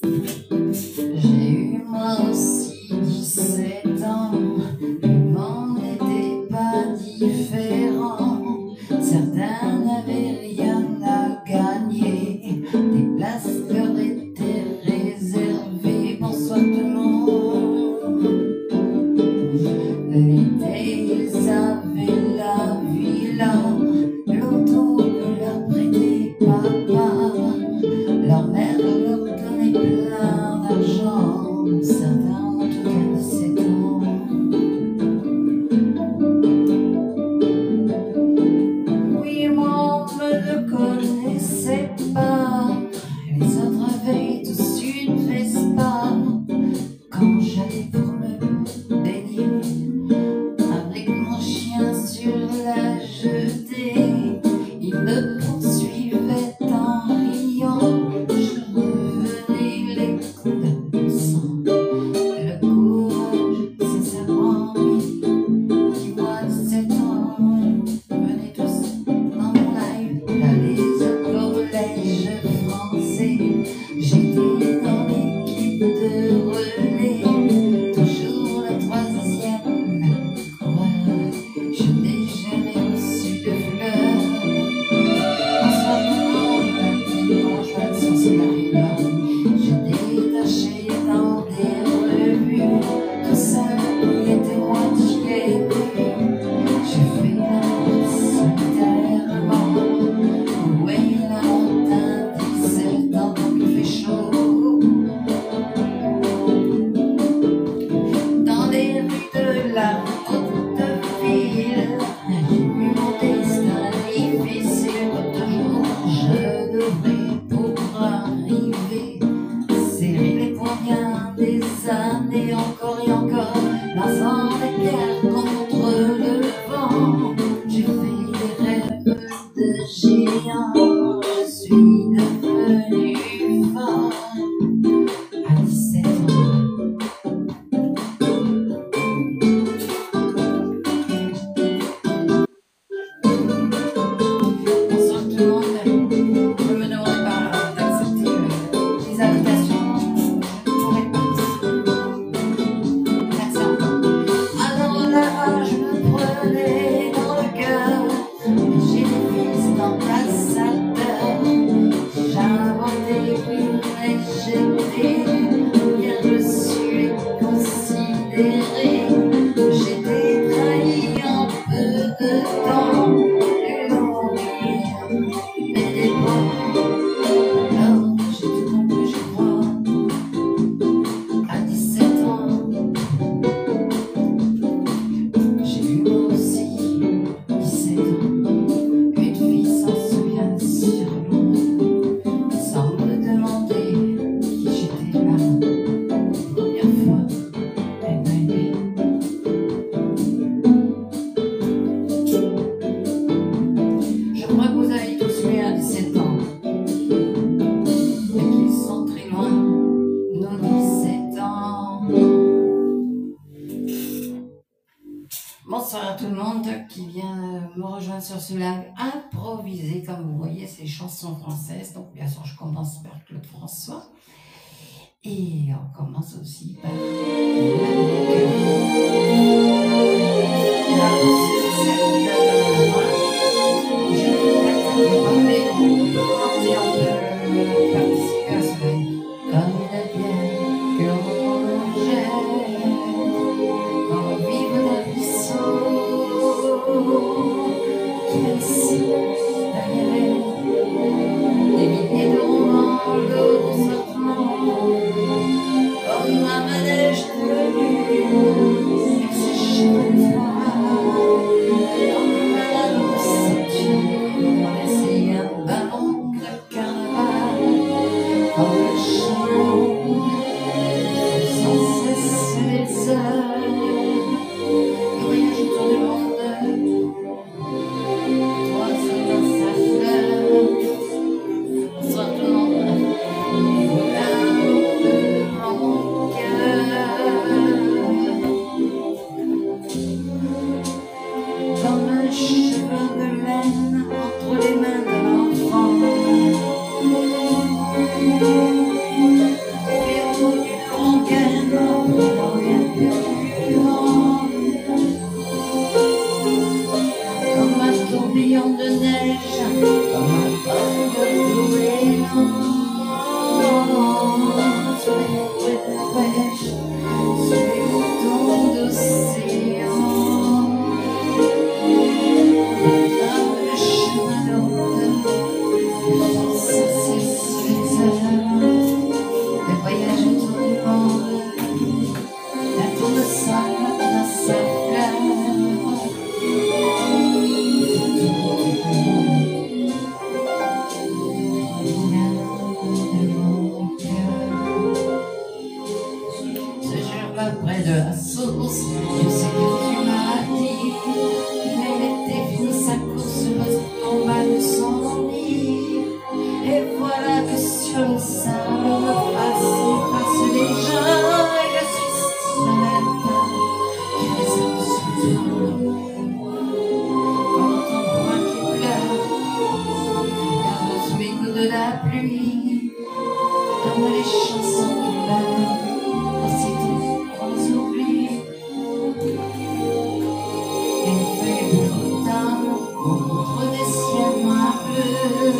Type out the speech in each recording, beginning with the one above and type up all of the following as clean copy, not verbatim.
J'ai eu moi aussi 17 ans, le monde n'était pas différent. Certains n'avaient rien à gagner, des places leur étaient réservées. Bonsoir tout le monde. L'été, ils avaient la villa, l'auto ne leur prêtait pas. Leur mère leur donnait plein d'argent. Certains ont tout 17 ans. Oui, moi on me le connaissait pas. Les autres avaient tous une Vespa. Quand j'allais pour me baigner avec mon chien sur la jetée, il me poursuivait en riant. Je revenais les coups de sang. Le courage, c'est ça prend, oui. Dis-moi 17 ans, venez tous dans mon live. J'allais au collège français. J'étais dans l'équipe de relais, toujours la troisième. Courage, je n'ai jamais reçu de fleurs. Bonsoir tout le monde, dimanche 25 c'est la rigueur. J'ai détaché dans des revues, tout ça il était moitié nu. J'ai fait l'amour solitairement, ouais la montagne 17 ans donc il fait chaud. Dans les rues de la haute ville, j'ai vu mon destin difficile. Toujours je devrais pour arriver, serrer les poings bien des années encore et encore, lançant la guerre contre le vent. J'ai fait des rêves de géant, je suis devenu fort à 17 ans. Bonsoir tout le monde, je me demande pas d'accepter les invitations, je ne pourrais pas. Merci encore. Alors là, je me prenais dans le cœur, j'ai des fils d'ambassadeurs. J'inventais, oui, mais j'étais bien reçu et considéré. J'étais trahi en peu de temps. Mais des bons, alors j'ai tout compris, je crois, à 17 ans. J'ai eu moi aussi 17 ans. Une fille s'en souvient sur l'ombre, sans me demander qui j'étais là. Première fois, elle m'a aimé. Je crois que vous avez tous eu à 17 ans, mais qu'ils sont très loin, nos 17 ans. Bonsoir à tout le monde qui vient me rejoindre sur ce live improvisé. Comme vous voyez, c'est chansons françaises. Donc, bien sûr, je commence par Claude François. Et on commence aussi par là aussi, celle de moi. Je ne m'attendais pas, mais quand on peut participer à ce live. Comme la bière que l'on jette, dans le vide d'un ruisseau, qui ici, derrière des milliers de romans, de sortements, comme un manège près de la source. Je sais que tu m'as dit, mais l'été finit sa course, l'oiseau tomba de son nid. Et voilà que sur le sable, nos faces effacent déjà. Et je suis seule à la table, qui réserve son temps. Quand on voit qu'il pleure, regarde sous les coups de la pluie, comme les chansons qui pleurent. Aussitôt on les oublie. Les feuilles de l'automne montrent des ciels moins bleus.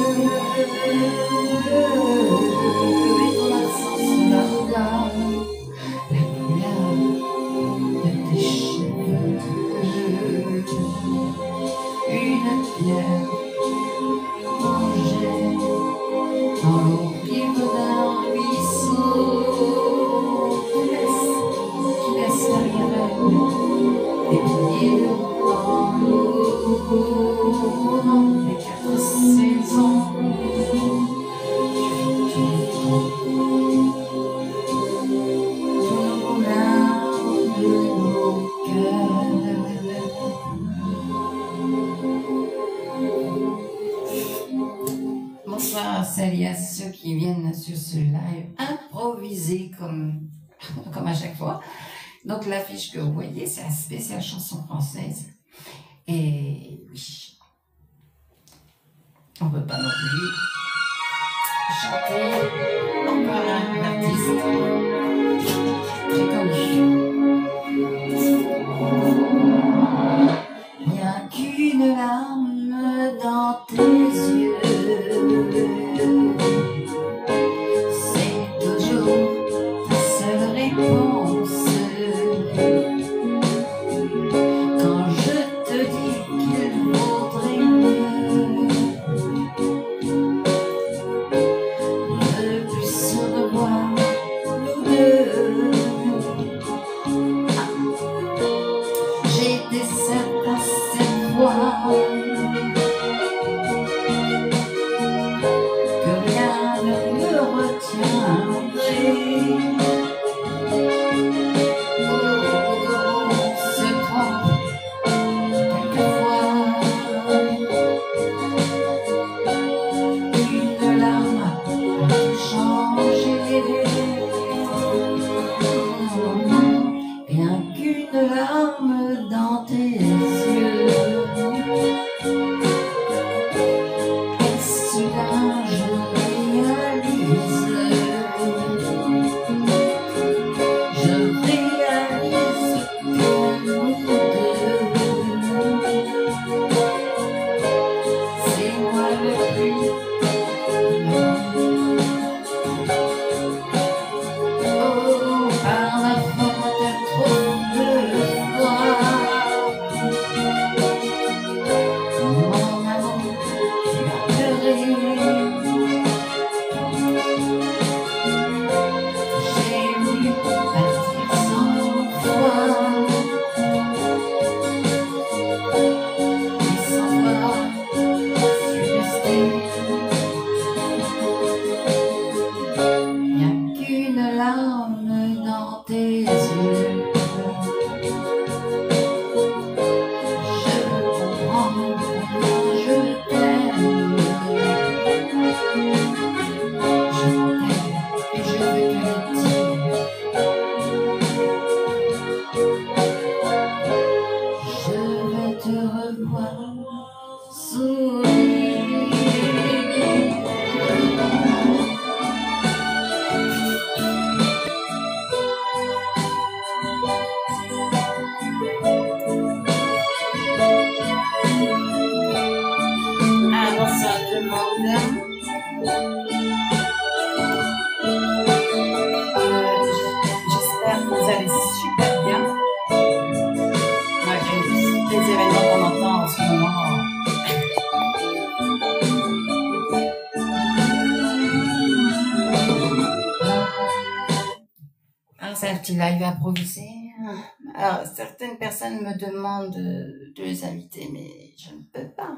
Et ton absence leur donne la couleur de tes cheveux. Une pierre plongée dans l'eau libre d'un ruisseau qui laisse derrière elle des milliers de temps. Les 4 saisons, tous nos moulins de nos cœurs. Bonsoir à celles et à ceux qui viennent sur ce live improvisé comme à chaque fois. Donc l'affiche que vous voyez, c'est la spéciale chanson française. Et oui, on ne peut pas non plus chanter encore un artiste très connu. Rien qu'une larme dans tes yeux, c'est toujours ta seule réponse. Quand je te dis qu'il vaudrait mieux ne plus se revoir nous deux. J'étais certain cette fois que rien ne me retiendrait. On se trompe quelquefois. Une larme a tout changé. Rien qu'une larme dans tes yeux. Et soudain je réalise que nous deux, c'est moi le plus oh, par la faute trop de fois. Mon amour, tu as pleuré. J'ai voulu partir sans toi, mais sans toi, je suis restée. Rien qu'une larme dans tes yeux. Je comprends combien je t'aime. Je t'aime et je veux te le dire. Je veux te revoir sourire. Alors ça demande. J'espère que vous allez super bien. Malgré les événements qu'on entend en ce moment. Alors c'est un petit live improvisé. Alors certaines personnes me demandent de les inviter, mais je ne peux pas.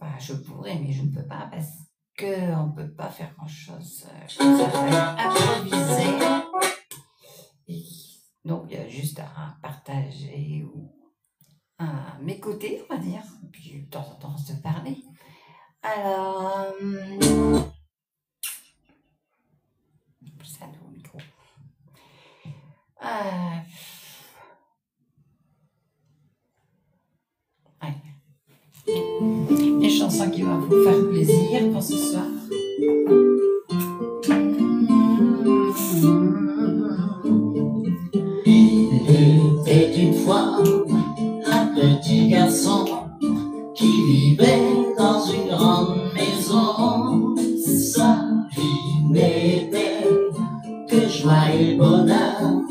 Enfin, je pourrais, mais je ne peux pas parce qu'on ne peut pas faire grand-chose. Ça s'appelle improviser. Et donc, il y m'écouter, on va dire, puis de temps en temps se parler. Alors, ça au micro. Une chanson qui va vous faire plaisir pour ce soir. Il était une fois un petit garçon qui vivait dans une grande maison. Sa vie n'était que joie et bonheur,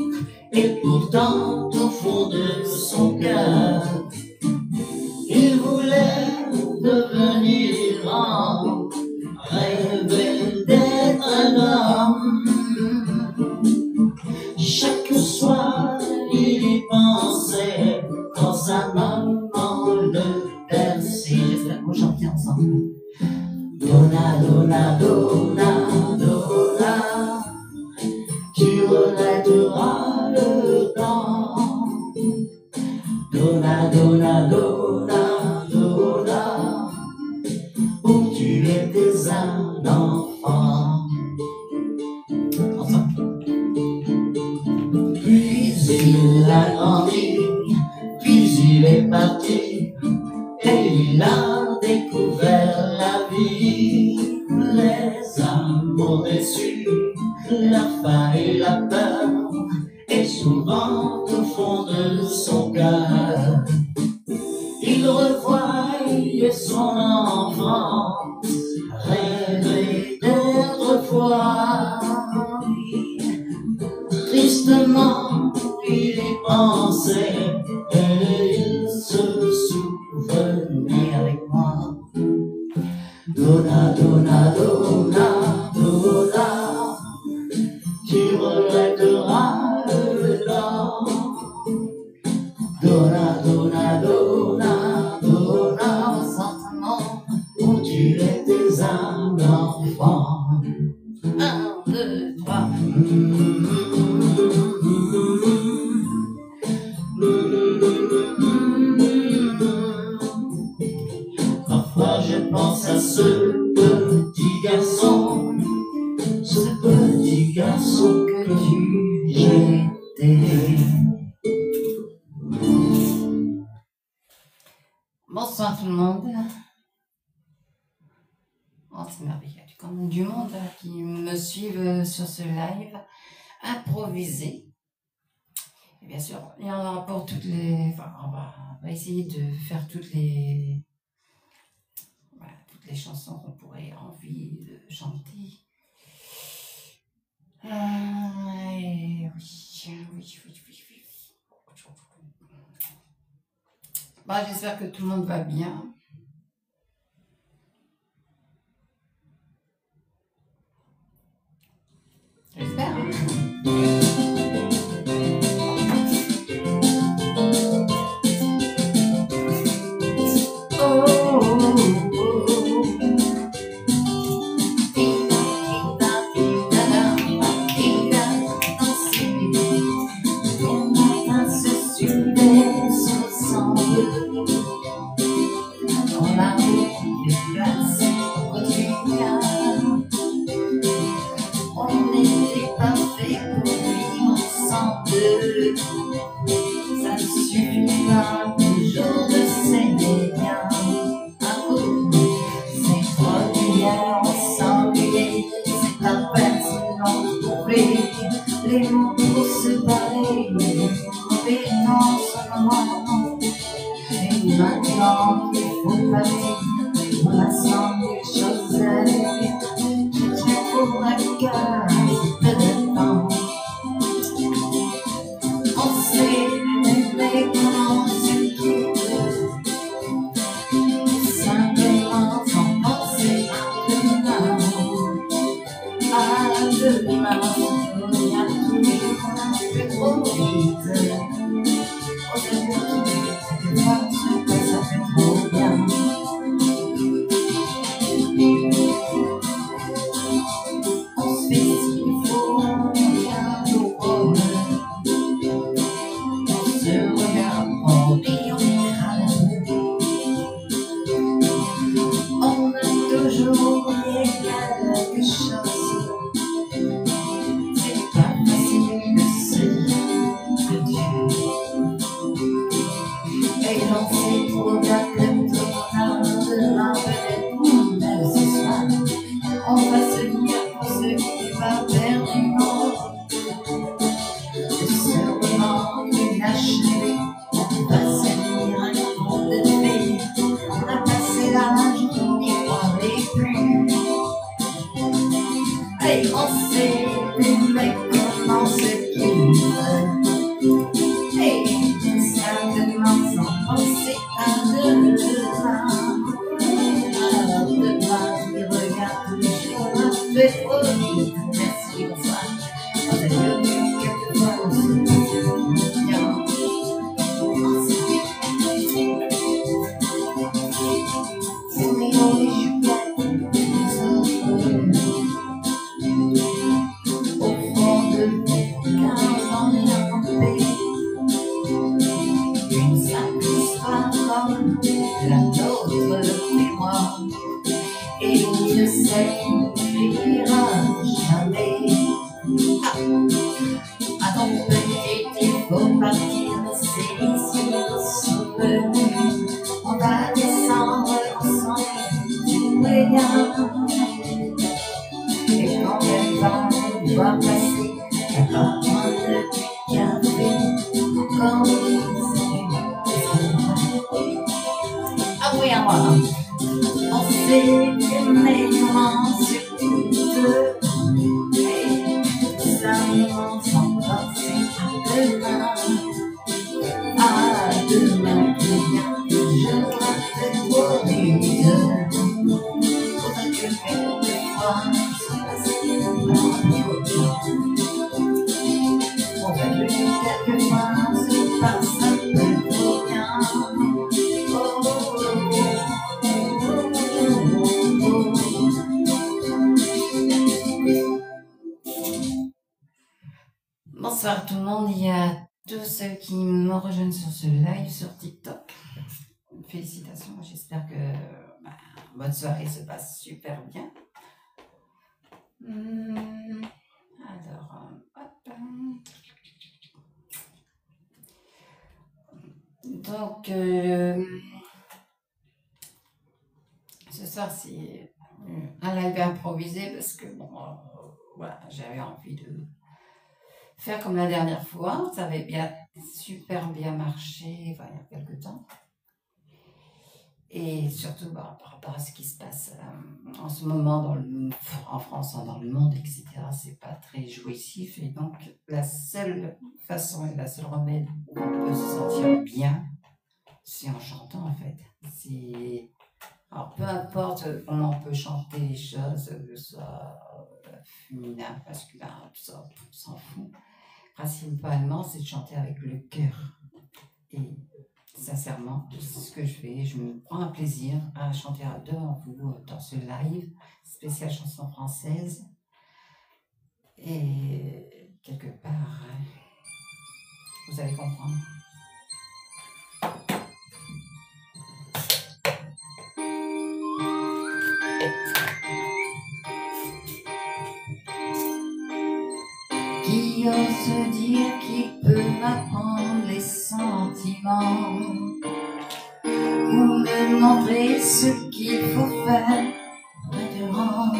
et pourtant au fond de son cœur, il voulait devenir grand, rêver d'être un homme. Chaque soir, il y pensait quand sa maman le berçait. J'espère qu'on chante bien ensemble. Donna, donna, donna, donna, tu regretteras le temps. Donna, donna, donna, donna, où tu étais un enfant. Puis il a grandi, puis il est parti, et il a découvert la vie. Les amours déçus, la faim et la peur, et souvent au fond de son cœur, il revoit son enfance, rêver d'autrefois. Tristement, il y pensait, et il se souvenait avec moi. Donna, donna, donna, donna, tu regretteras le temps. Donna, donna, donna, donna, Sentiment. où tu étais un enfant. 1, 2, 3. Parfois je pense à ce petit garçon que tu étais. Bonsoir tout le monde. Oh, c'est merveilleux. Comme du monde qui me suivent sur ce live improvisé. Et bien sûr, il y en aura pour toutes les... Enfin, on va essayer de faire toutes les chansons qu'on pourrait envie de chanter. Oui. Bon, j'espère que tout le monde va bien. J'espère. Les mots pour se parler, les temps sont noirs. Et maintenant qu'il faut partir, on a senti les choses qui pour la case de temps. On s'est aimé comment on se quitte, simplement sans penser à demain. Trop vite, on se voit, ça fait trop bien. On se fait s'il faut, bien drôle. On se regarde en riant, amants s'embrasser à demain, je rate pour les deux. Faudrait que quelquefois se passe on va plus quelquefois se passe un peu trop bien. Bonsoir tout le monde, il y a tous ceux qui me rejoignent sur ce live sur TikTok. Félicitations, j'espère que votre soirée se passe super bien. Alors, hop. Donc, ce soir c'est un live improvisé parce que bon, voilà, j'avais envie de faire comme la dernière fois, ça avait super bien marché enfin, il y a quelques temps. Et surtout par rapport à ce qui se passe en ce moment en France, dans le monde, etc. C'est pas très jouissif et donc la seule façon et la seule remède où on peut se sentir bien, c'est en chantant en fait. Alors peu importe comment on peut chanter les choses, que ce soit féminin, masculin, tout ça, on s'en fout. Principalement, c'est de chanter avec le cœur. Et sincèrement, c'est ce que je fais. Je me prends un plaisir à chanter devant vous dans ce live spécial chanson française. Et quelque part, vous allez comprendre. Qui ose dire qu'il peut m'apprendre les sentiments ou me montrer ce qu'il faut faire maintenant,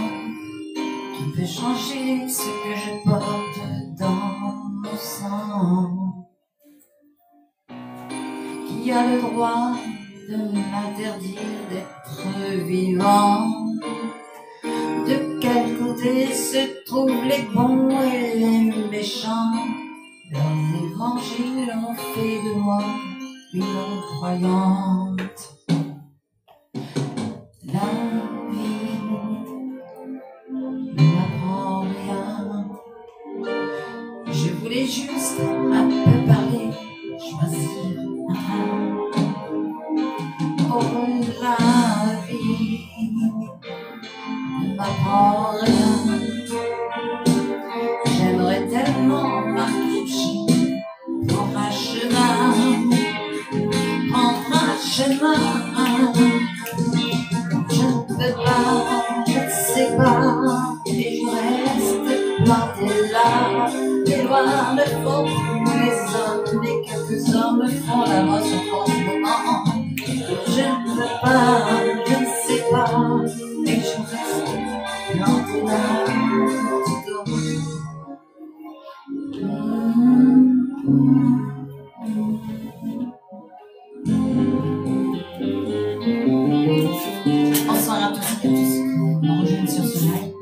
qui peut changer ce que je porte dans mon sang, qui a le droit de m'interdire d'être vivant. De quel côté se trouvent les bons et les méchants? Leurs évangiles ont fait de moi une croyante. La vie ne m'apprend rien. Je voulais juste un peu parler, choisir un train. Oh, la vie ne m'apprend rien. J'aimerais tellement m'accrocher, prendre un chemin, je ne peux pas, je ne sais pas, et je reste planté là. Et loin ne font plus les hommes, mais quelques hommes font la moisse en ce moment. Je ne peux pas, je ne sais pas, et je reste planté là. Bonsoir à tous et à tous qui me rejoignent sur ce live.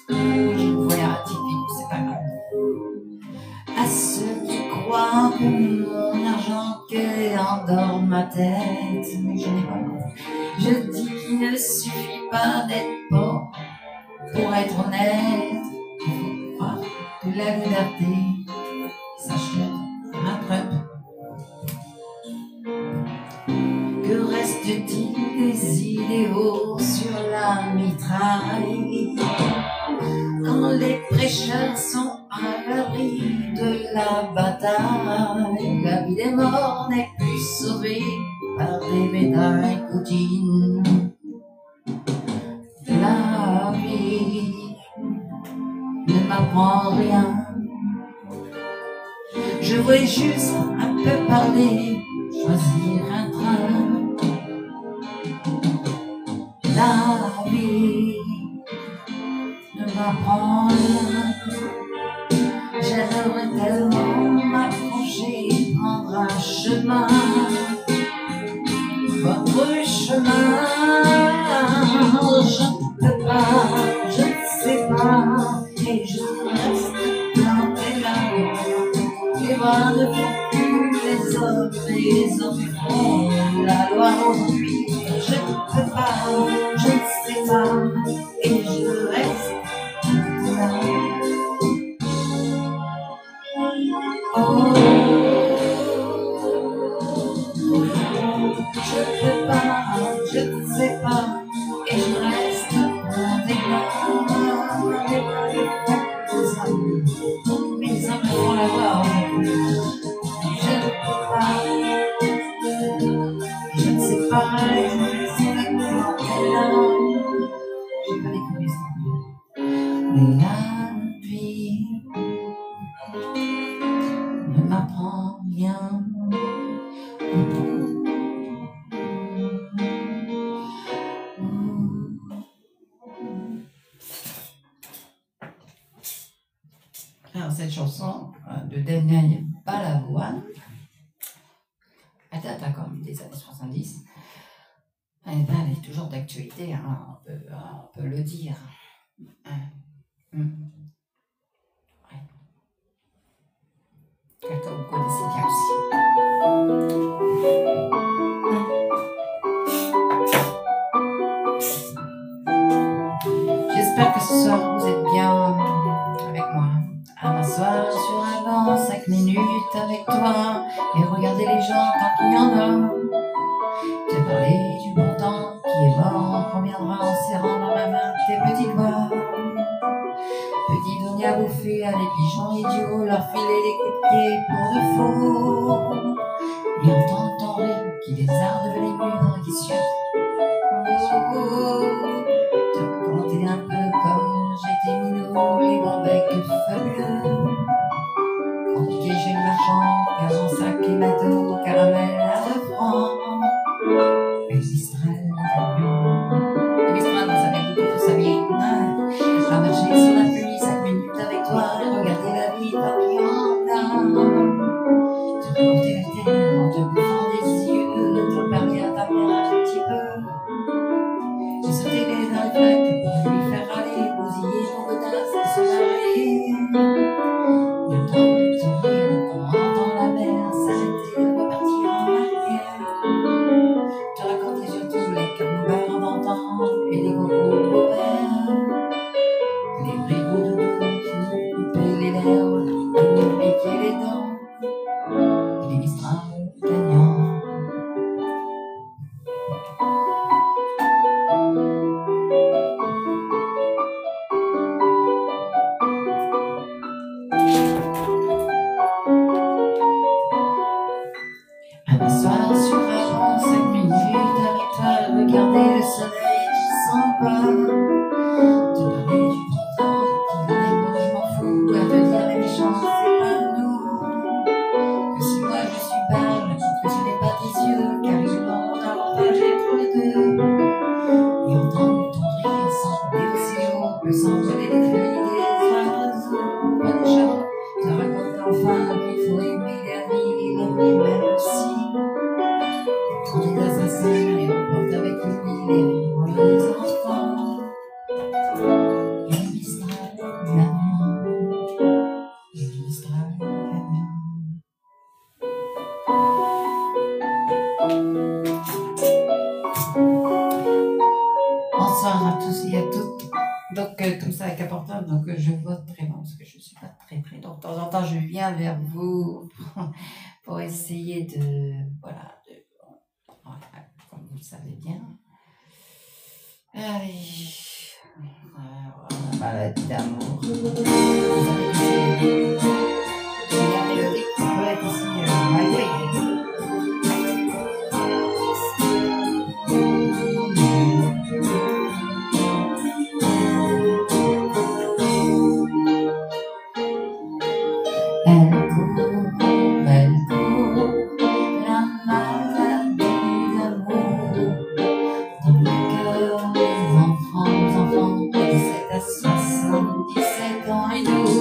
Je vous vois atypique, c'est pas grave. À ceux qui croient que mon argent endort ma tête, mais je n'ai pas compris. Je dis qu'il ne suffit pas d'être pauvre pour être honnête. Il faut croire que la liberté s'achète un trump. Que reste-t-il des idéaux sur la mitraille quand les prêcheurs sont à l'abri de la bataille? La vie des morts n'est plus sauvée par des médailles coutines. La vie ne m'apprend rien. Je voulais juste un peu parler, choisir un train. La vie ne m'apprend rien. J'aimerais tellement m'approcher, prendre un chemin, votre chemin. Je ne peux pas, je ne sais pas, et je reste lois ne font plus les hommes et les hommes font la loi aujourd'hui. Je ne peux pas, je ne sais pas, et je reste là. Oh, je ne peux pas, je ne sais pas, et je reste dans des bras de hommes. Les hommes font la loi aujourd'hui. Je ne peux pas, je ne sais pas, je ne sais comment elle a. J'ai pas découvert ça. Mais la vie ne m'apprend rien. Alors cette chanson de Daniel Balavoine, elle date quand même des années 70. Elle est toujours d'actualité, hein, on peut le dire. Ouais. Que vous connaissez bien aussi. J'espère que ce soir vous êtes bien avec moi. À m'asseoir sur un banc 5 minutes avec toi et regarder les gens quand il y en a. Te parler du bon temps qui est mort, on viendra en serrant dans ma main tes petits doigts. Petit donner à bouffer à des pigeons idiots, leur filer des coups de pied pour de faux. Et entendre ton rire qui désarde les murs qui suent. Te raconter un peu comme j'étais minot, les bons becs fabuleux. Compliqué chez le marchand, 40 sacs et bateaux, caramel à 2 francs. Et Mistral, et Mistral, vous savez beaucoup, vous saviez. À marcher sur la pluie 5 minutes avec toi et regarder la vie tant qu'il y en a. Te raconter la terre en te bouffant des yeux, te permis à ta mère un petit peu. J'ai sauté les dans les flaques pour lui faire aller, bousiller mon godasse et se marier. Et entendre ton rire, on entend la mer s'arrêter, repartir en arrière. Te raconter surtout les carnivores d'antan et les gogos bohèmes. Les bricots de doudou qui nous coupaient les lèvres, qui nous piquaient les dents. Et les Mistral gagnants. À m'asseoir sur un banc 5 minutes avec toi, regarder le soleil qui s'en va. Te parler du bon temps qui en est beau, je m'en fous. À te dire les méchants, c'est pas nous. Que si moi je suis pâle, que ce n'est pas tes yeux, car ils m'ont partagé tous les deux. Et entendre ton rire s'envoler aussi haut que s'envoler les feuilles des oiseaux, pas des chats. Te raconter enfin qu'il faut aimer la vie, l'aimer même aussi. Trouver des assassins et remporter avec lui les rires des enfants. Et le Mistral gagnant. Et le Mistral gagnant. Bonsoir à tous et à toutes. Donc, comme ça avec un portable, donc je vote très bon parce que je ne suis pas très. Donc, de temps en temps, je viens vers vous pour essayer de. Voilà, comme vous le savez bien. Allez. Maladie d'amour. Vous savez que c'est la mélodie qui peut être ici. My Way. Elle court, la maladie d'amour dans le cœur des enfants, 17 à 77 ans et nous.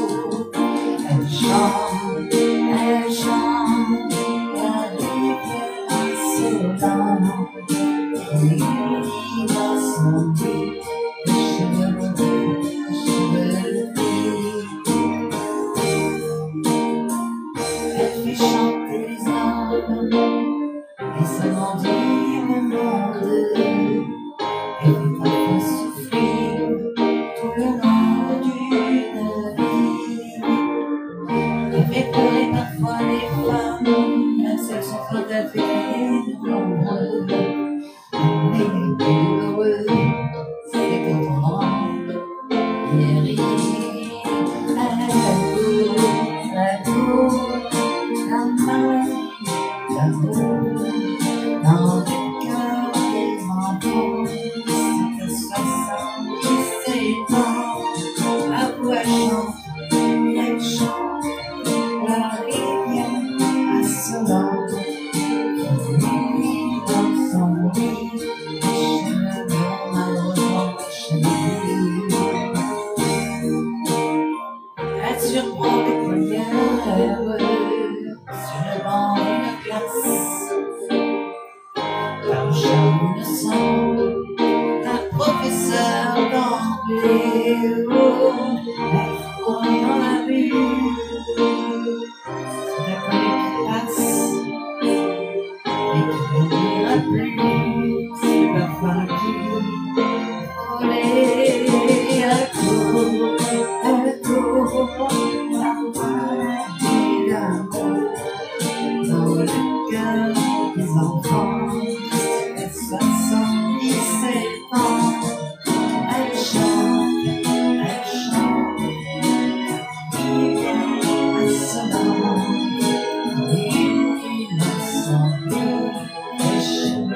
Elle chante, la différence insolente, et lui dans son lit, cheveux gris. chanter les âmes, et s'agrandir le monde. Elle fait parfois souffrir tout le long d'une vie. Elle fait pleurer parfois les femmes, même si elles sont fortes à faire nombreux. Mais les plus heureux, c'est quand on rentre guéri. L'amour, la main, l'amour, dans le cœur des enfants, c'est que 77 ans, la voix chante, elle chante, la rivière insolente, qui dans son lit, cheveux malheureusement chenillés. Elle surprend les collières sur le banc d'une classe, par le charme innocent d'un professeur d'anglais. Elle court dans la rue, c'est un collègue qui passe et qui n'oubliera plus. C'est parfois qui volait à tour, la maladie d'amour dans le cœur des enfants. Elle 77 ans, elle chante, qui vient insolente, innocente, les cheveux blonds.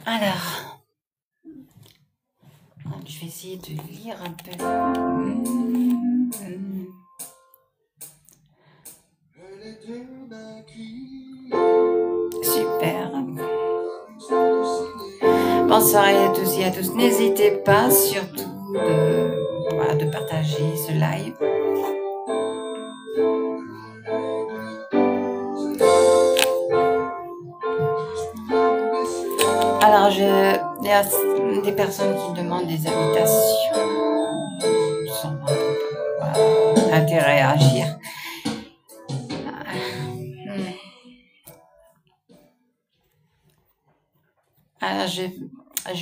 Alors, je vais essayer de lire un peu. Super. Bonsoir à tous et à tous. N'hésitez pas surtout de partager ce live. Alors, il y a des personnes qui demandent des invitations. Sans intérêt à agir. Alors, je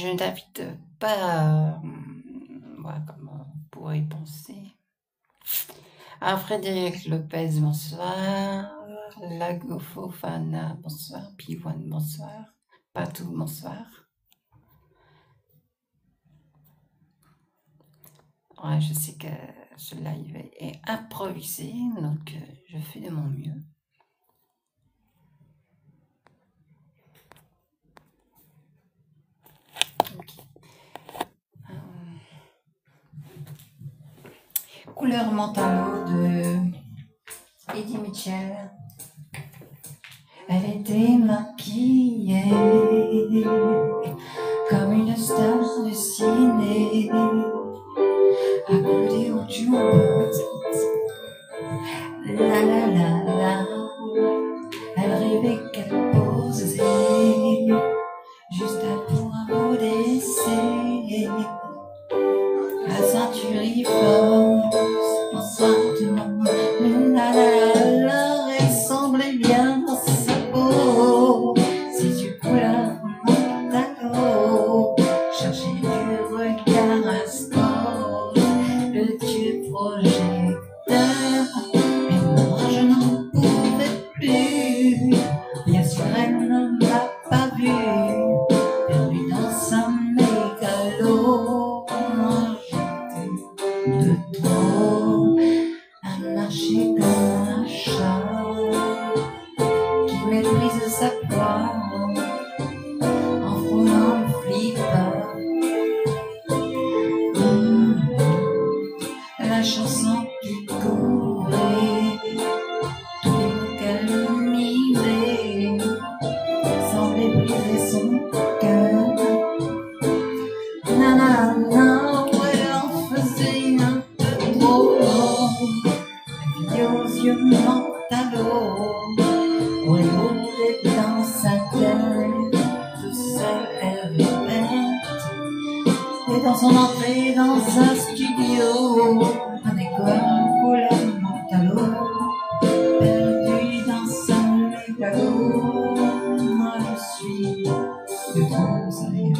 n'invite pas, comme vous pourrez penser. Alors, Frédéric Lopez, bonsoir. Lagofofana, bonsoir. Pivoine, bonsoir. Patou, bonsoir. Ouais, je sais que ce live est improvisé, donc je fais de mon mieux. Okay. Couleur Montano de Eddie Mitchell. Elle était maquillée comme une star de ciné, accoudée au jukebox. La la la la, elle rêvait qu'elle posait juste pour un beau d'essai. La ceinture y force, bonsoir tout le monde. La la la la, ressemblait bien dans sa peau. Si tu couleurs Montano, chercher du regard un sport, le dieu projecteur. Et moi je n'en marcher comme un chat qui méprise sa proie en frôlant le flipper. La chanson qui courait, tous les mots qu'elle misait semblaient briser son cœur. Nanana, elle en faisait un peu trop. La vie aux yeux mentalo, où elle roulait dans sa tête, tout seul elle répète. Et dans son entrée dans un studio, un décor couleur mentalo, perdu dans sa mégalo. Moi je suis de gros rien.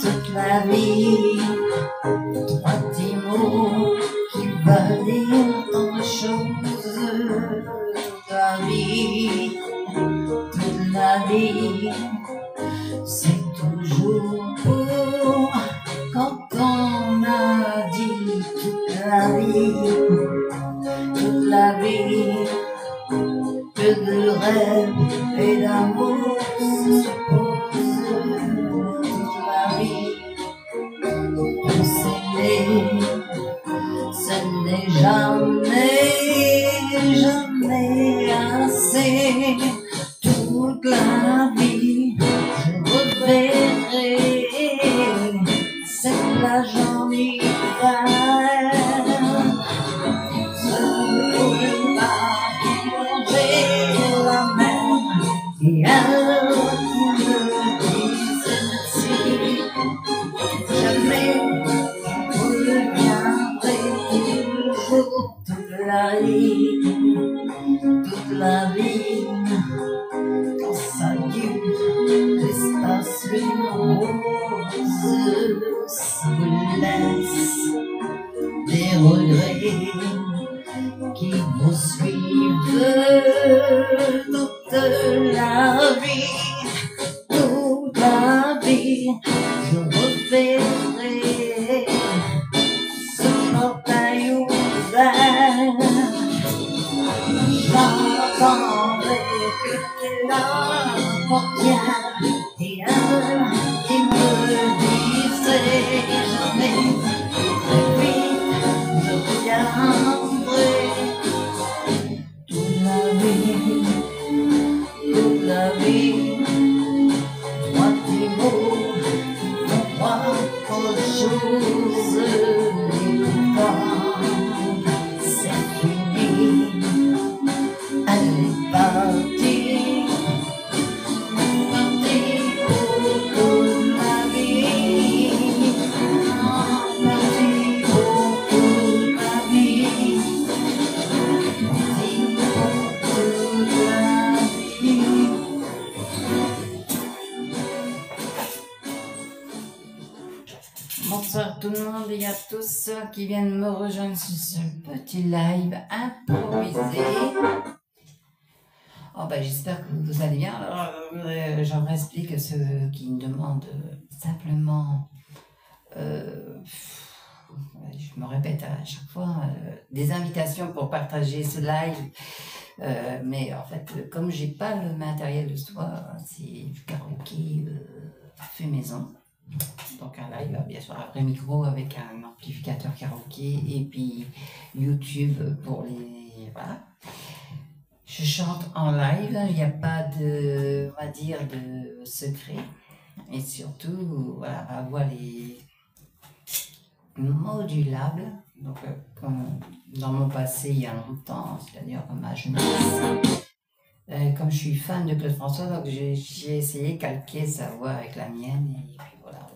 Toute la vie, trois petits mots qui veulent dire tant de choses. Toute la vie, c'est toujours beau quand on a dit toute la vie, que de rêves et d'amour se supposent. Ce n'est jamais assez. Toute la vie, je reverrai cette plage en hiver. Sur le bar, plonger la mer, et alors on me disait merci. Jamais toute la vie, quand ça dure, l'espace une rose, ça vous laisse des regrets qui vous suivent toute la vie, je reverrai ce portail ouvert. J'attendrai que t'es là, portière, et un qui me disait jamais. Très vite, je reviendrai. Toute la vie, tout le monde et à tous ceux qui viennent me rejoindre sur ce petit live improvisé. Oh ben, j'espère que vous allez bien. Alors, j'en explique à ceux qui me demandent simplement, je me répète à chaque fois, des invitations pour partager ce live. Mais en fait, comme j'ai pas le matériel de soi, c'est du karaoké fait maison. Donc un live, bien sûr, un vrai micro avec un amplificateur karaoké et puis YouTube pour les... Voilà. Je chante en live, il n'y a pas de, on va dire, de secret. Et surtout, voilà, ma voix est modulable. Donc, comme dans mon passé, il y a longtemps, c'est-à-dire dans ma jeunesse, comme je suis fan de Claude François, donc j'ai essayé de calquer sa voix avec la mienne. Et puis voilà,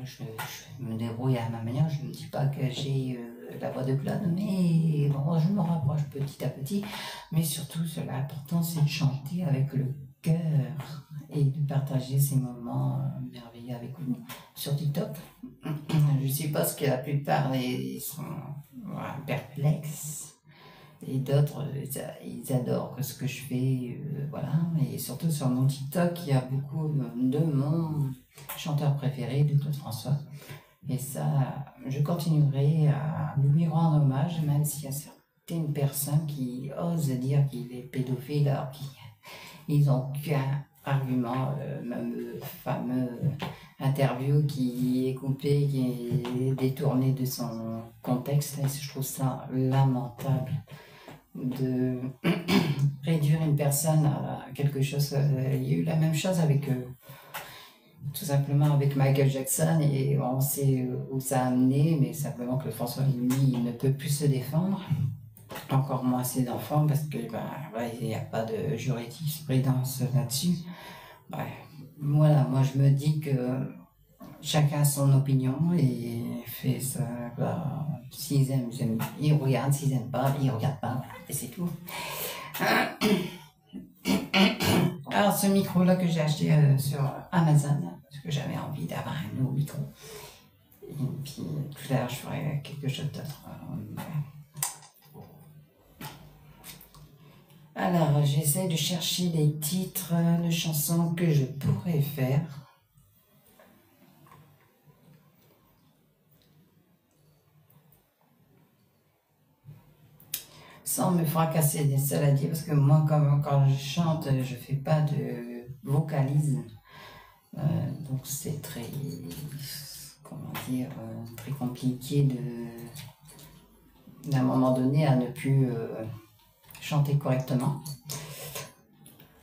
je me débrouille à ma manière. Je ne dis pas que j'ai la voix de Claude, mais bon, je me rapproche petit à petit. Mais surtout, l'important, c'est de chanter avec le cœur et de partager ces moments merveilleux avec vous. Sur TikTok, je suppose que la plupart sont perplexes. Et d'autres, ils adorent ce que je fais, voilà. Et surtout sur mon TikTok, il y a beaucoup de mon chanteur préféré, de Claude François. Et ça, je continuerai à lui rendre hommage, même s'il y a certaines personnes qui osent dire qu'il est pédophile, alors qu'ils n'ont qu'un argument, même le fameux interview qui est coupé, qui est détourné de son contexte. Et je trouve ça lamentable de réduire une personne à quelque chose. Il y a eu la même chose avec tout simplement avec Michael Jackson et on sait où ça a amené, mais simplement que François lui il ne peut plus se défendre, encore moins ses enfants, parce que il n'y a pas de jurisprudence là-dessus. Voilà, moi je me dis que chacun a son opinion et fait ça. S'ils aiment, ils aiment, ils regardent, s'ils n'aiment pas, ils ne regardent pas, et c'est tout. Alors ce micro-là que j'ai acheté sur Amazon, parce que j'avais envie d'avoir un nouveau micro. Et puis tout à l'heure je ferai quelque chose d'autre. Alors j'essaie de chercher des titres de chansons que je pourrais faire. Sans me fracasser, cela dit, parce que moi, quand je chante, je fais pas de vocalise. Donc c'est très, comment dire, très compliqué d'un moment donné à ne plus chanter correctement.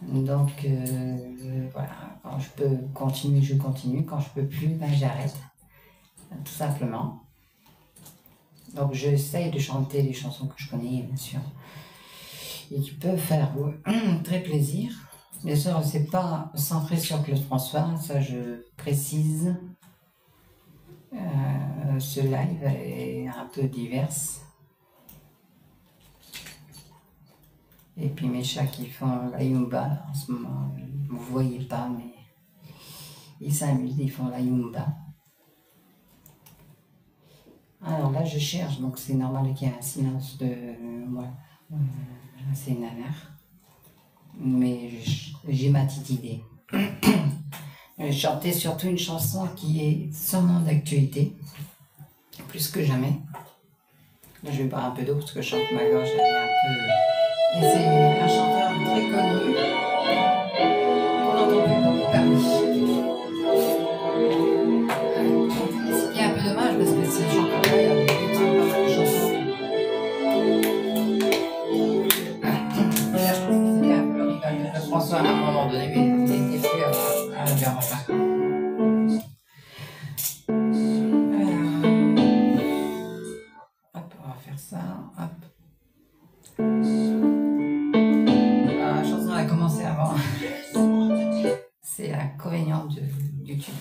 Donc voilà, quand je peux continuer, je continue. Quand je peux plus, j'arrête, tout simplement. Donc j'essaye de chanter les chansons que je connais, bien sûr, et qui peuvent faire très plaisir. Bien sûr, c'est pas centré sur Claude François, ça je précise. Ce live est un peu divers. Et puis mes chats qui font la yumba en ce moment, vous voyez pas, mais ils s'amusent, ils font la yumba. Alors là, je cherche, donc c'est normal qu'il y ait un silence de moi, assez nanar. Mais j'ai ma petite idée. Je chantais surtout une chanson qui est sûrement d'actualité, plus que jamais. Là, je vais boire un peu d'eau parce que je chante ma gorge, elle est un peu... Et c'est un chanteur très connu. On entend plus beaucoup parler. Ce qui est un peu dommage parce que ce chanteur-là, il a pas mal de chansons. Là, je trouve que c'est bien un peu le rival de François à un moment donné, mais il était plus à la guerre enfin. Hop, on va faire ça. Hop. La chanson a commencé avant. C'est l'inconvénient de YouTube.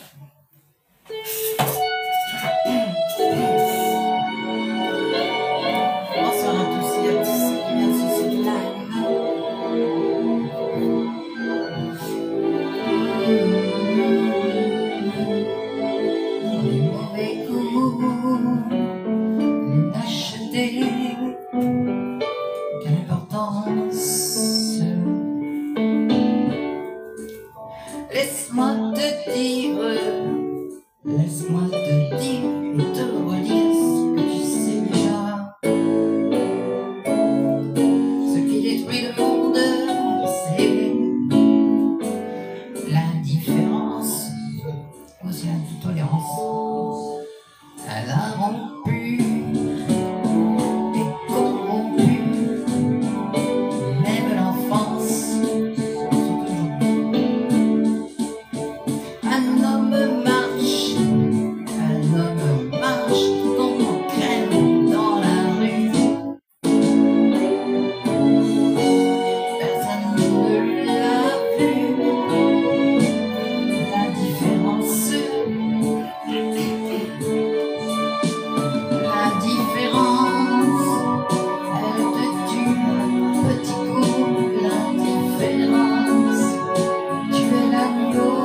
Bonsoir à tous et à tous qui viennent sur ce live. Les mauvais coups différence. Laisse-moi te dire et te redire ce que tu sais déjà. Ce qui détruit le monde, c'est l'indifférence, aussi l'intolérance. Elle a rompu et corrompu même l'enfance. Un homme marche tout en crème dans la rue. Personne ne l'a vu. La différence, elle te tue, petit coup. L'indifférence, tu es l'agneau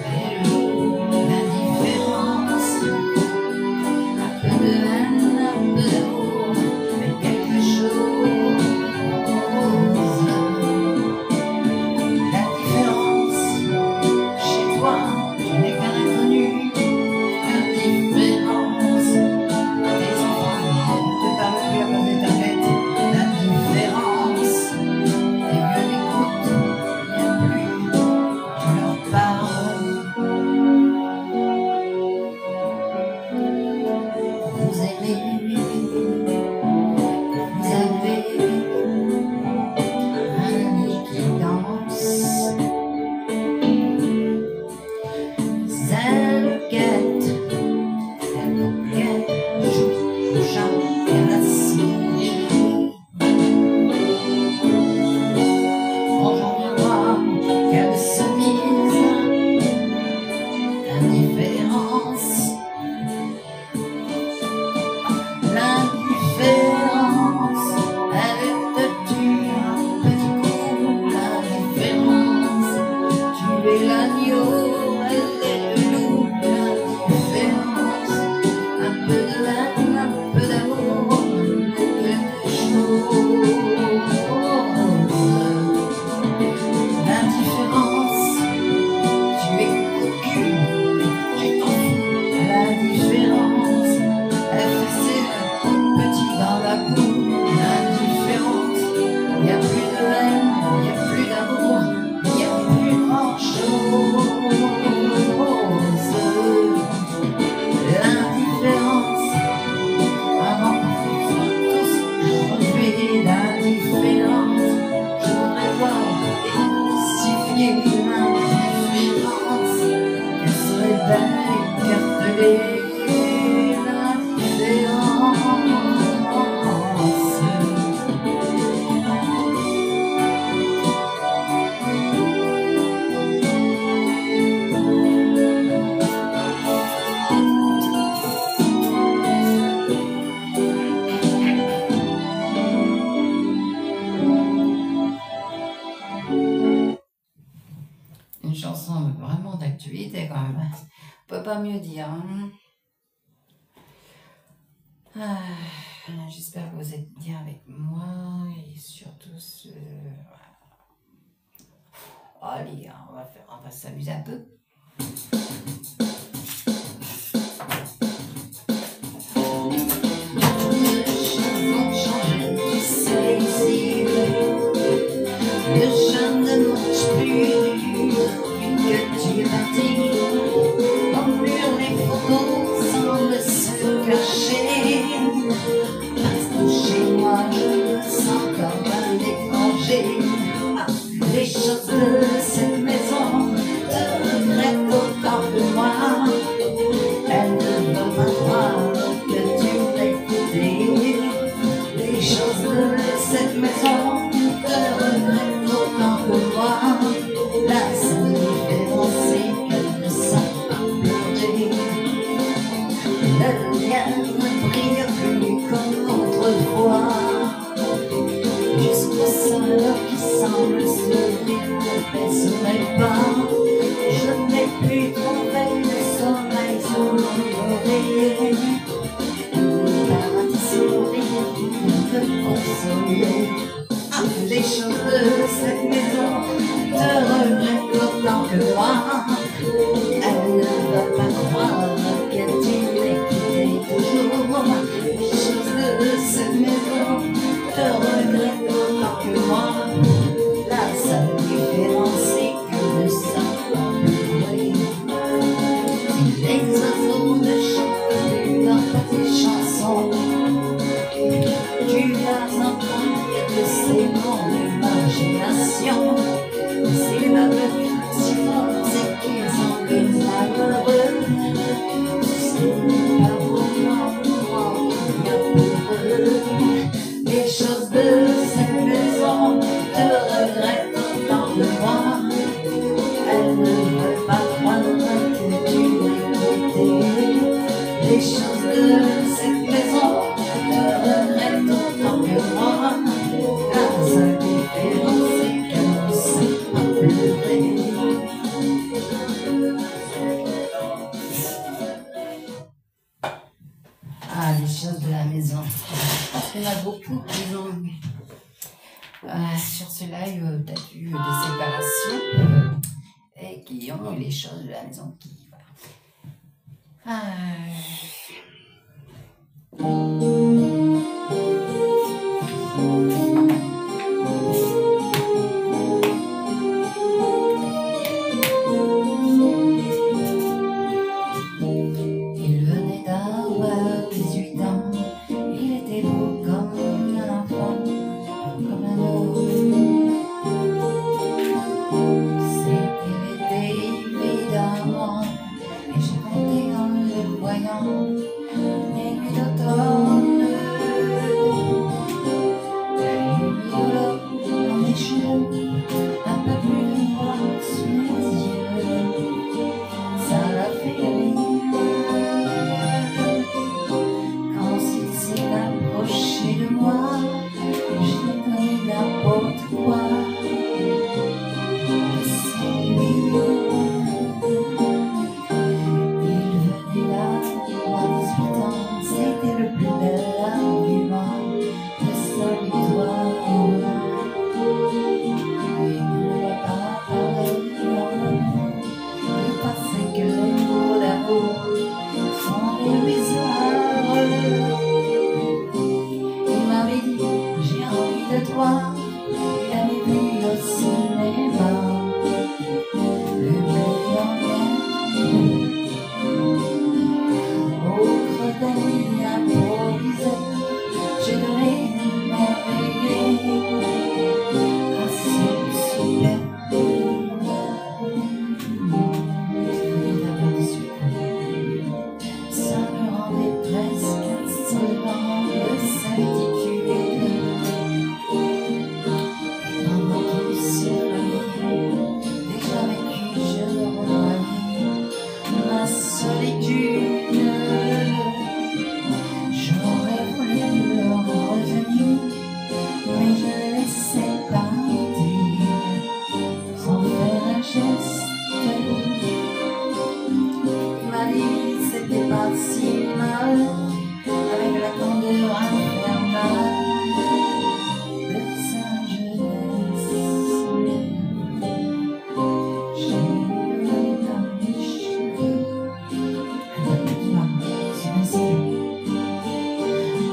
et le loup. L'indifférence, un peu de haine, un peu d'amour, mais quelque chose. L'indifférence, chez toi, tu n'es qu'un inconnu. L'indifférence, tes enfants ne te parlent plus à cause d'Internet. L'indifférence, tes vieux n'écoutent bien plus, tu leur parles. Vous aimez, vous avez un ami qui danse. Elle guette, joue, chante et rassure. Bonjour miroir, qu'elle se mise. L'indifférence, elle te tue un petit coup. L'indifférence, tu es l'agneau, elle est le loup. L'indifférence, un peu de haine, un peu d'amour, quelque chose. L'indifférence, tu es cocu, tu t'en fous. L'indifférence, elle fait ses petits dans la boue. L'indifférence, il n'y a plus de haine, il n'y a plus d'amour, il n'y a plus grand chose. L'indifférence, avant qu'on soit tous relevés d'indifférence, je voudrais voir édifier l'indifférence. Elle serait belle écartelée. Une chanson vraiment d'actualité quand même. On peut pas mieux dire. Hein. J'espère que vous êtes bien avec moi et surtout allez, on va s'amuser un peu. Le chat ne mange plus que tu bâtis. Au mur, les photos semblent se cacher. Parce que chez moi, je me sens comme un étranger. Les choses de cette maison te regrettent autant que moi. Elle ne veut pas croire que tu l'as écouté. Les choses de cette maison te regrettent autant que moi. La seule différence, c'est qu'elle ne sait pas pleurer. Le lien ne brille plus comme autrefois. Jusqu'au soleil qui semble sourire ne baisserait pas. Je n'ai plus trouvé le sommeil sur mon oreiller. Un petit sourire qui me consolait. des choses de cette maison te regrette autant que moi. Elle ne va pas croire que tu l'es quitté toujours. Les choses de cette maison te regrette autant que moi. La seule différence c'est que ne savent plus. Les oiseaux ne chantent plus dans tes chansons. Tu vas entendre que c'est mon imagination. C'est ma réflexion, c'est qu'ils sont des malheureux. C'est pas vraiment moi qui viens pour eux. Les choses de cette maison te regrettent autant que moi. Elles ne veulent pas croire que tu l'es quitté. Les choses de cette maison te regrettent autant que moi. La seule différence c'est qu'elle ne sait pas pleurer. Ah, les choses de la maison. Il y en a beaucoup qui ont sur ce live peut-être eu des séparations et qui ont les choses de la maison qui Il venait d'avoir 18 ans, il était beau comme un enfant, comme un homme. C'était l'été évidemment, et j'ai compté en le voyant, les nuits d'automne. Voilà, dans mes cheveux, un peu plus de noir sous mes yeux, ça l'a fait rire. Quand il s'est approché de moi, j'ai donné n'importe quoi. C'est lui. Il venait là, à 18 ans, c'était le plus bel argument de sa victoire. Il ne va pas parler d'amour, il pensait que les mots d'amour sont dérisoires. Il m'avait dit, j'ai envie de toi, il avait vu au cinéma le meilleur bien. Au creux d'un lit improvisé, j'ai donné une merveille assez super. Ça me rendait presque insolent de certitude. Pendant qu'il se réveillait, déjà vécu, je le revoyais, ma solitude. J'aurais voulu le retenir, mais je le laissais partir sans faire un geste. Il m'a dit c'était pas si mal, avec la candeur infernale de sa jeunesse. J'ai eu dans mes cheveux un document sur mes yeux.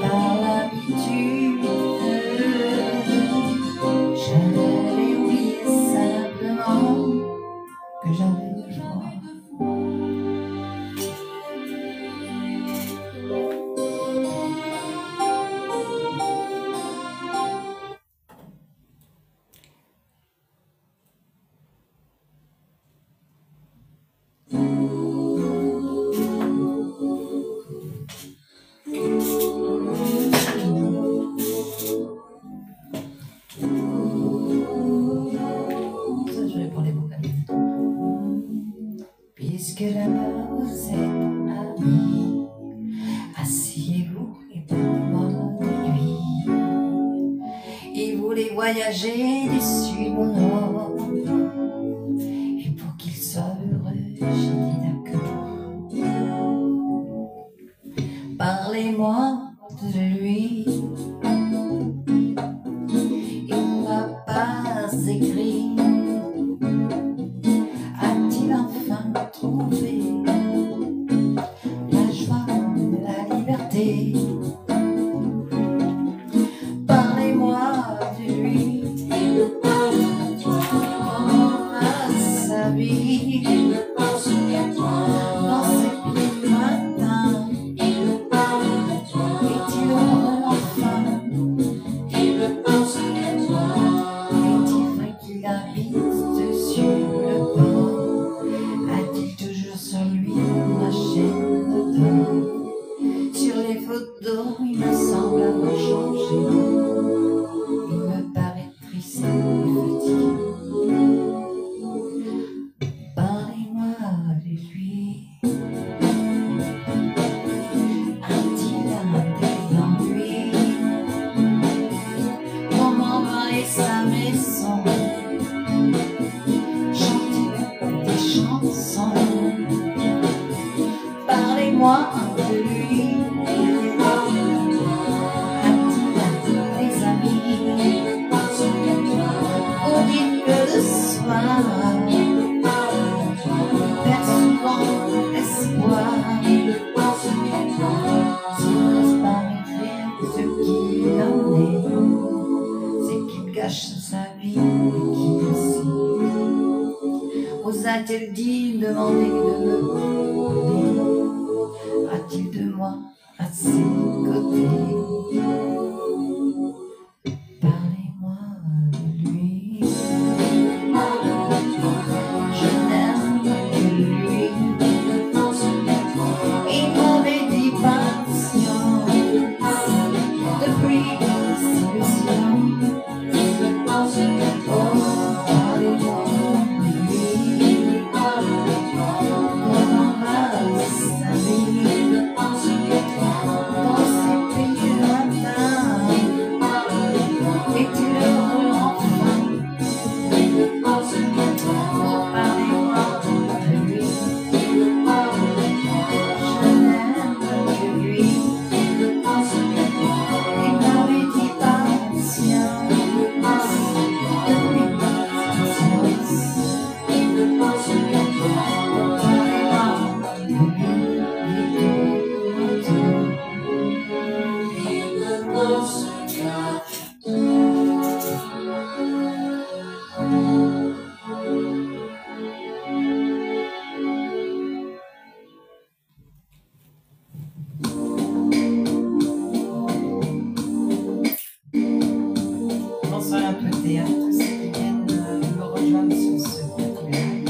Par l'habitude, j'avais oublié simplement que j'avais le choix. Ça, je vais pour les vocales. Puisque là-bas vous êtes amis, asseyez-vous et parlez-moi de lui. Il voulait voyager du sud au nord, et pour qu'il soit heureux, j'ai dit d'accord. Parlez-moi de lui. Il m'a écrits a-t-il enfin trouvé la joie, la liberté? Parlez-moi de lui, comment va sa vie? Dans ses pieds lointains, est-il heureux enfin? Est-il vrai qu'il habite sur le port? A-t-il toujours sur lui la chaîne d'or? Sur les photos, il me semble avoir changé. Il me paraît triste et fatigué. Parlez-moi de lui. A-t-il des ennuis? Comment va sa maison? Chante-t-il des chansons? Parlez-moi de lui. Perd souvent l'espoir. S'il n'ose pas m'écrire ce qu'il en est, c'est qu'il gâche sa vie et qu'il le sait. Osa-t-il dit demander de me parler? A-t-il de moi à ses côtés? Parlez-moi de lui. Bonsoir à toutes et à tous qui viennent me rejoindre sur ce petit live.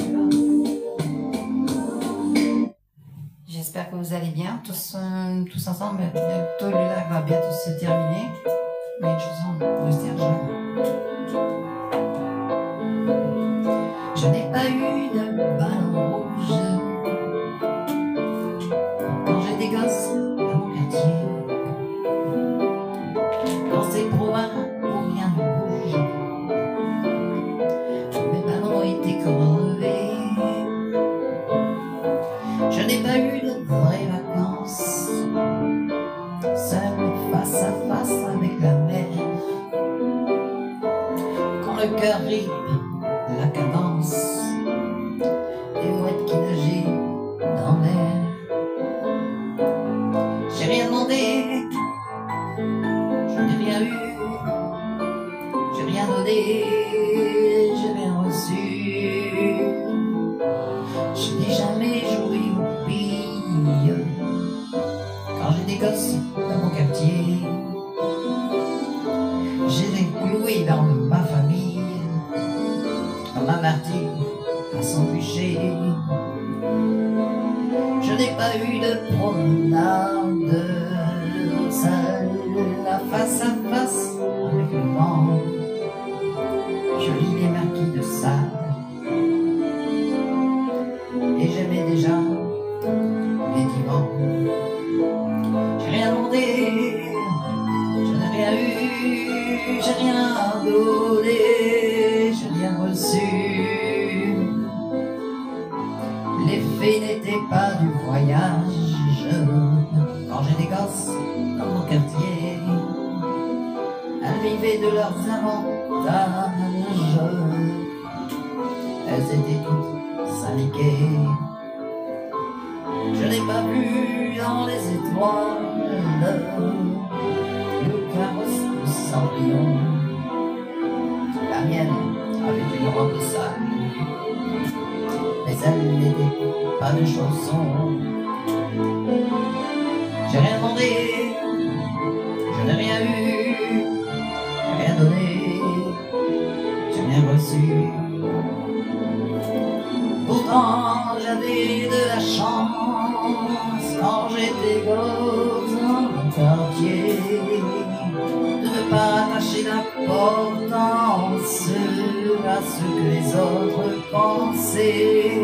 J'espère que vous allez bien, tous ensemble. Bientôt le live va bientôt se terminer. Mais je sens le Serge. Je n'ai pas eu de ballon rouge quand j'ai des gosses dans mon quartier. Dans ces provinces où rien ne bouge, mes ballons ont été crevés. Je n'ai pas eu de vraies vacances, seul face à face avec la mer. Quand le cœur rythme la cadence des mouettes qui nageaient dans l'air. J'ai rien demandé, je n'ai rien eu, j'ai rien donné, j'ai rien reçu. Je n'ai jamais joué aux billes quand j'ai des gosses dans mon quartier. J'ai cloué dans ma famille, dans ma martyre à s'embûcher. Je n'ai pas eu de promenade seule, la face à face avec le vent. Je lis les marquis de Sade et j'aimais déjà les divans. J'ai rien demandé, je n'ai rien eu, j'ai rien donné, j'ai rien reçu. L'effet n'était pas du voyage quand j'ai des gosses dans mon quartier. Elles vivaient de leurs avantages. étaient toutes syndiquées. Je n'ai pas vu dans les étoiles le carrosse de Cendrillon. La mienne avait une robe sale, mais elle n'était pas de chanson. J'ai rien demandé, je n'ai rien eu, j'ai rien donné, j'ai rien reçu. Pourtant j'avais de la chance quand j'étais gosse dans le quartier de ne pas attacher d'importance à ce que les autres pensaient.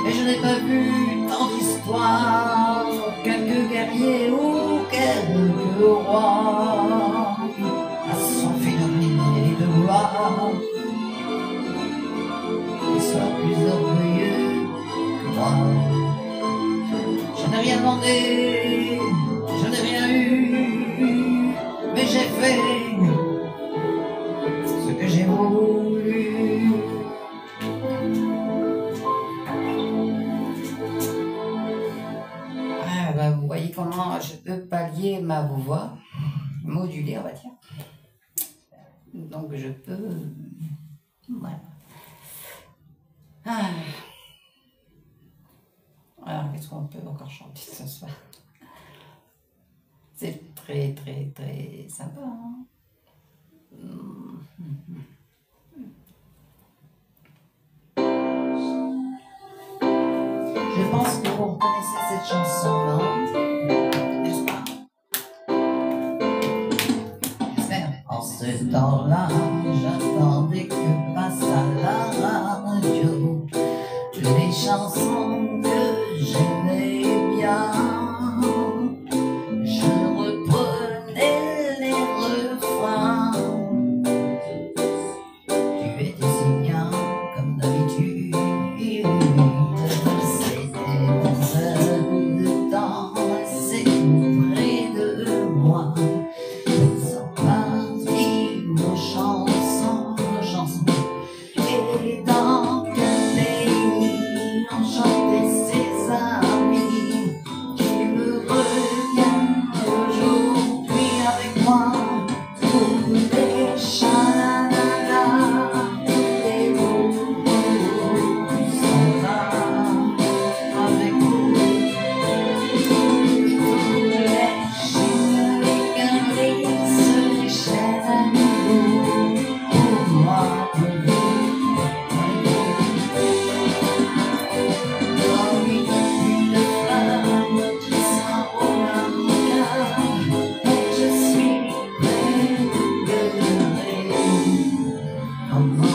Et je n'ai pas vu tant d'histoires, quelques guerriers ou quelques rois à s'enfuir de gloire qui soient plus orgueilleux que moi. Je n'ai rien demandé, je n'ai rien eu, mais j'ai fait ce que j'ai voulu. Ah bah vous voyez comment je peux pallier ma voix, moduler on va dire. Donc je peux... Voilà. Ah. Alors qu'est-ce qu'on peut encore chanter ce soir? C'est très très très sympa, hein? Je pense que vous reconnaissez cette chanson-là, n'est-ce pas? J'espère. En ce temps-là, j'attendais que passe à la radio les chansons que j'aimais bien. Je reprenais les refrains. Tu étais si bien comme d'habitude. C'était mon seul de temps, c'est tout près de moi. Ils sont partis nos chansons, et dans quel pays on chantait ses amis. Tu me reviens aujourd'hui avec moi pour les chalanala, les mots sont là avec nous. Toutes les chines, les galeries, les chaînes à nouveau pour moi, pour vous. I'm